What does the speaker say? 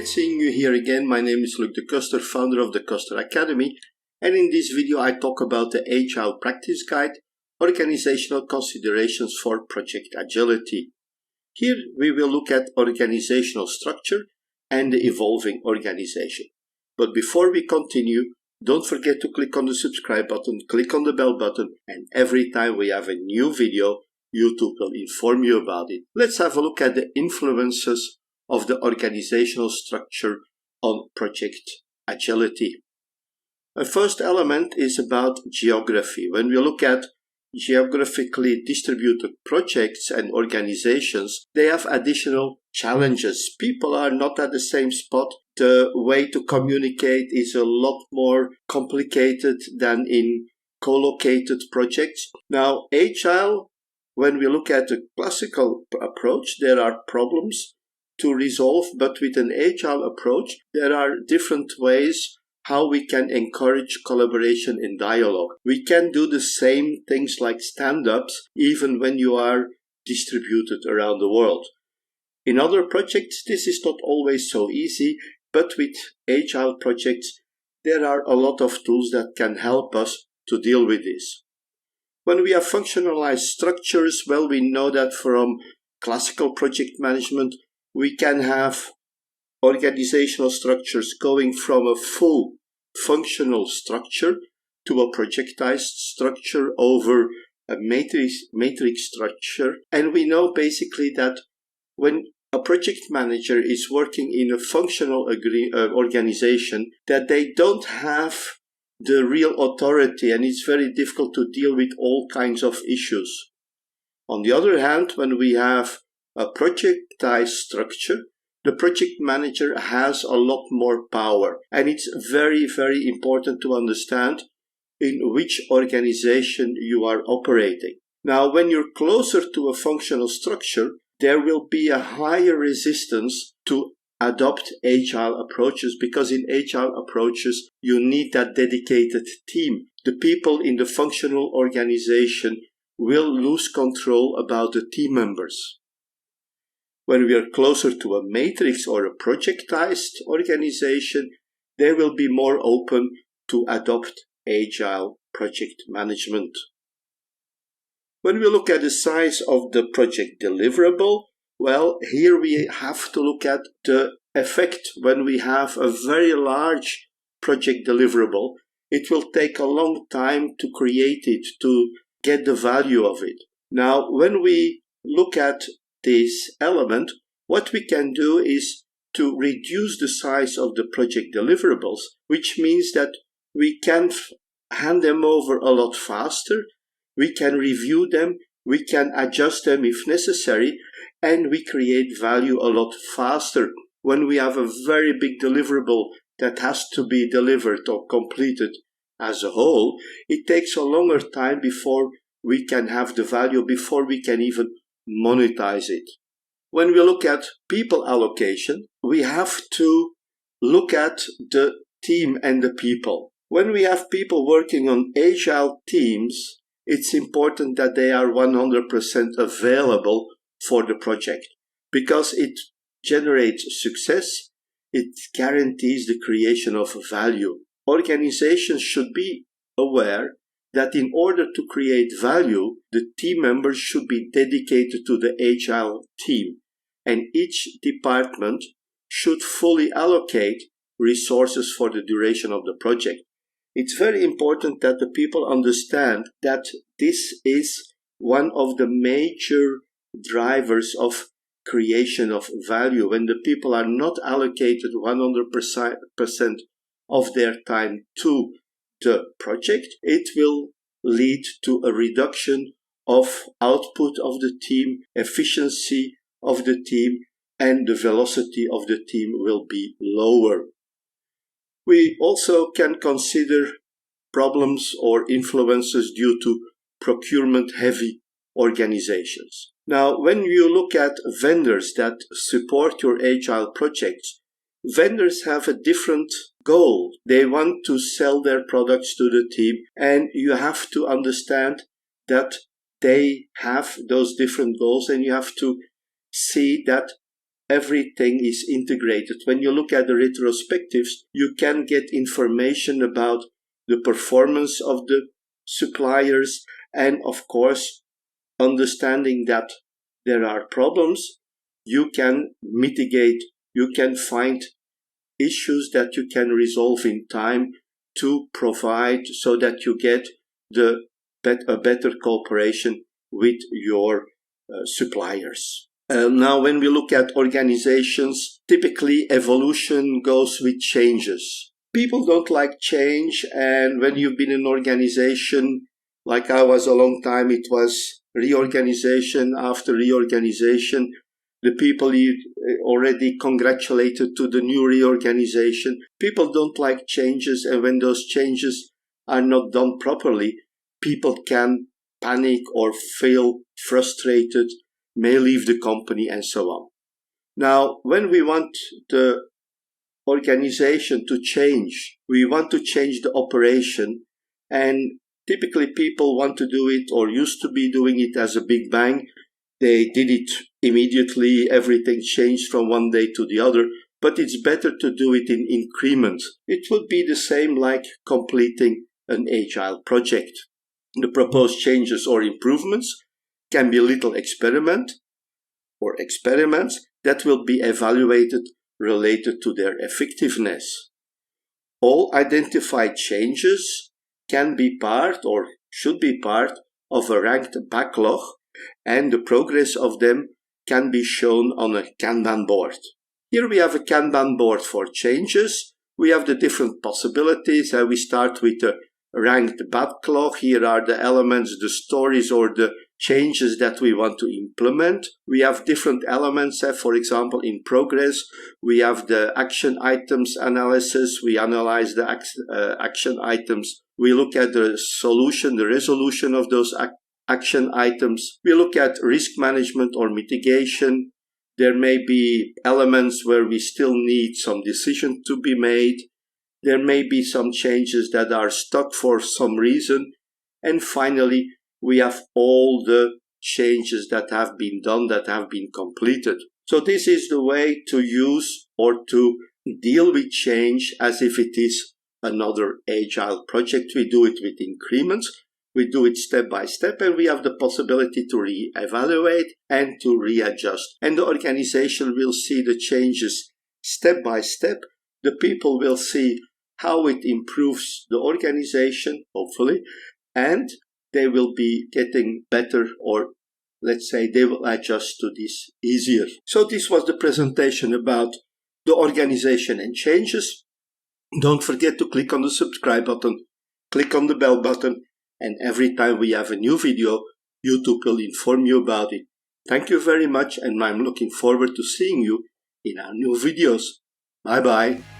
Great seeing you here again. My name is Luc de Kuster, founder of the Kuster Academy, and in this video I talk about the Agile Practice Guide, Organizational Considerations for Project Agility. Here we will look at organizational structure and the evolving organization. But before we continue, don't forget to click on the subscribe button, click on the bell button, and every time we have a new video, YouTube will inform you about it. Let's have a look at the influences of the organizational structure on project agility. The first element is about geography. When we look at geographically distributed projects and organizations, they have additional challenges. People are not at the same spot. The way to communicate is a lot more complicated than in co-located projects. Now, Agile, when we look at the classical approach, there are problems to resolve, but with an Agile approach, there are different ways how we can encourage collaboration and dialogue. We can do the same things like stand-ups even when you are distributed around the world. In other projects, this is not always so easy, but with Agile projects, there are a lot of tools that can help us to deal with this. When we have functionalized structures, well, we know that from classical project management, we can have organizational structures going from a full functional structure to a projectized structure over a matrix structure. And we know basically that when a project manager is working in a functional organization, that they don't have the real authority, and it's very difficult to deal with all kinds of issues. On the other hand, when we have a projectized structure, the project manager has a lot more power, and it's very, very important to understand in which organization you are operating. Now, when you're closer to a functional structure, there will be a higher resistance to adopt Agile approaches, because in Agile approaches, you need that dedicated team. The people in the functional organization will lose control about the team members. When we are closer to a matrix or a projectized organization, they will be more open to adopt Agile project management. When we look at the size of the project deliverable, well, here we have to look at the effect. When we have a very large project deliverable, it will take a long time to create it, to get the value of it. Now, when we look at this element, what we can do is to reduce the size of the project deliverables, which means that we can hand them over a lot faster, we can review them, we can adjust them if necessary, and we create value a lot faster. When we have a very big deliverable that has to be delivered or completed as a whole, it takes a longer time before we can have the value, before we can even monetize it. When we look at people allocation, we have to look at the team and the people. When we have people working on Agile teams, it's important that they are 100% available for the project, because it generates success, it guarantees the creation of value. Organizations should be aware that in order to create value, the team members should be dedicated to the Agile team, and each department should fully allocate resources for the duration of the project. It's very important that the people understand that this is one of the major drivers of creation of value. When the people are not allocated 100% of their time to the project, it will lead to a reduction of output of the team, efficiency of the team, and the velocity of the team will be lower. We also can consider problems or influences due to procurement-heavy organizations. Now, when you look at vendors that support your Agile projects, vendors have a different goal. They want to sell their products to the team, and you have to understand that they have those different goals, and you have to see that everything is integrated. When you look at the retrospectives, you can get information about the performance of the suppliers, and of course, understanding that there are problems, you can mitigate, you can find issues that you can resolve in time to provide so that you get a better cooperation with your suppliers. Now, when we look at organizations, typically evolution goes with changes. People don't like change, and when you've been in an organization, like I was a long time, it was reorganization after reorganization. The people you already congratulated to the new reorganization. People don't like changes, and when those changes are not done properly, people can panic or feel frustrated, may leave the company, and so on. Now, when we want the organization to change, we want to change the operation, and typically people want to do it or used to be doing it as a big bang. They did it immediately, everything changed from one day to the other, but it's better to do it in increments. It would be the same like completing an agile project. The proposed changes or improvements can be little experiment or experiments that will be evaluated related to their effectiveness. All identified changes can be part or should be part of a ranked backlog, and the progress of them can be shown on a Kanban board. Here we have a Kanban board for changes. We have the different possibilities, and we start with a ranked backlog. Here are the elements, the stories or the changes that we want to implement. We have different elements. For example, in progress, we have the action items analysis. We analyze the action items. We look at the solution, the resolution of those action items. We look at risk management or mitigation. There may be elements where we still need some decision to be made. There may be some changes that are stuck for some reason. And finally, we have all the changes that have been done, that have been completed. So this is the way to use or to deal with change as if it is another agile project. We do it with increments. We do it step by step, and we have the possibility to re-evaluate and to readjust. And the organization will see the changes step by step. The people will see how it improves the organization, hopefully, and they will be getting better, or let's say they will adjust to this easier. So this was the presentation about the organization and changes. Don't forget to click on the subscribe button, click on the bell button, and every time we have a new video, YouTube will inform you about it. Thank you very much, and I'm looking forward to seeing you in our new videos. Bye bye.